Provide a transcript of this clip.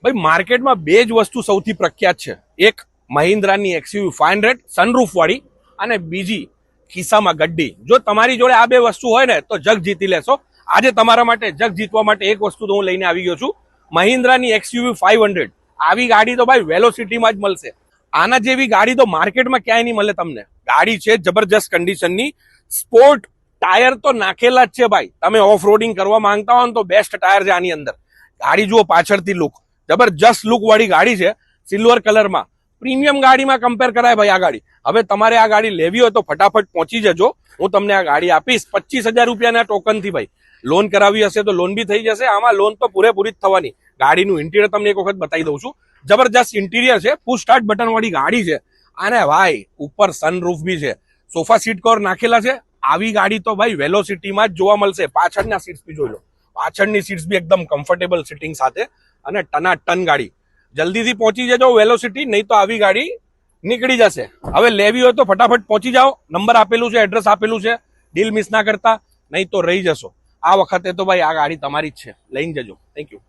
ભાઈ માર્કેટમાં બે જ વસ્તુ સૌથી પ્રખ્યાત છે, એક મહિન્દ્રાની XUV 500 સનરૂફ વાળી અને બીજી ખિસ્સામાં ગડ્ડી. જો તમારી જોડે આ બે વસ્તુ હોય ને તો જગ જીતી લેશો. આજે તમારા માટે જગ જીતવા માટે એક વસ્તુ તો હું લઈને આવી ગયો છું, મહિન્દ્રાની XUV 500. આવી ગાડી તો ભાઈ વેલોસિટીમાં જ મળશે. આના જેવી ગાડી તો માર્કેટમાં ક્યાંય નહીં મળે તમને. ગાડી છે જબરજસ્ત કન્ડિશનની, સ્પોર્ટ ટાયર તો નાખેલા જ છે ભાઈ. તમે ઓફ રોડિંગ કરવા માંગતા હો ને તો બેસ્ટ ટાયર છે આની અંદર. ગાડી જુઓ પાછળથી લુક, જબરજસ્ત લુક વાળી ગાડી છે, સિલ્વર કલરમાં. પ્રીમિયમ ગાડીમાં કમ્પેર કરાય ભાઈ આ ગાડી. હવે તમારે આ ગાડી લેવી હોય તો ફટાફટ પહોંચી જજો, હું તમને આ ગાડી આપીશ 25,000 રૂપિયાના ટોકન થી. ભાઈ લોન કરાવી હશે તો લોન બી થઈ જશે. આમાં લોન તો પૂરેપૂરી જ થવાની. ગાડીનું ઇન્ટિરિયર તમને એક વખત બતાવી દઉં છું. જબરજસ્ત ઇન્ટિરિયર છે, પુશ સ્ટાર્ટ બટન વાળી ગાડી છે. અને ભાઈ ઉપર સનરૂફ બી છે, સોફા સીટ કવર નાખેલા છે. આવી ગાડી તો ભાઈ વેલોસિટીમાં જ જોવા મળશે. પાછળના સીટ્સ બી જોઈ લો, પાછળની સીટ્સ બી એકદમ કમ્ફર્ટેબલ સિટિંગ સાથે અને ટનાટન ગાડી. જલ્દીથી પહોંચી જજો વેલોસિટી, નહીં તો આવી ગાડી નીકળી જશે. હવે લેવી હોય તો ફટાફટ પહોંચી જાઓ. નંબર આપેલું છે, એડ્રેસ આપેલું છે, ડીલ મિસ ના કરતા, નહીં તો રહી જશો. આ વખતે તો ભાઈ આ ગાડી તમારી જ છે, લઈને જજો. Thank you.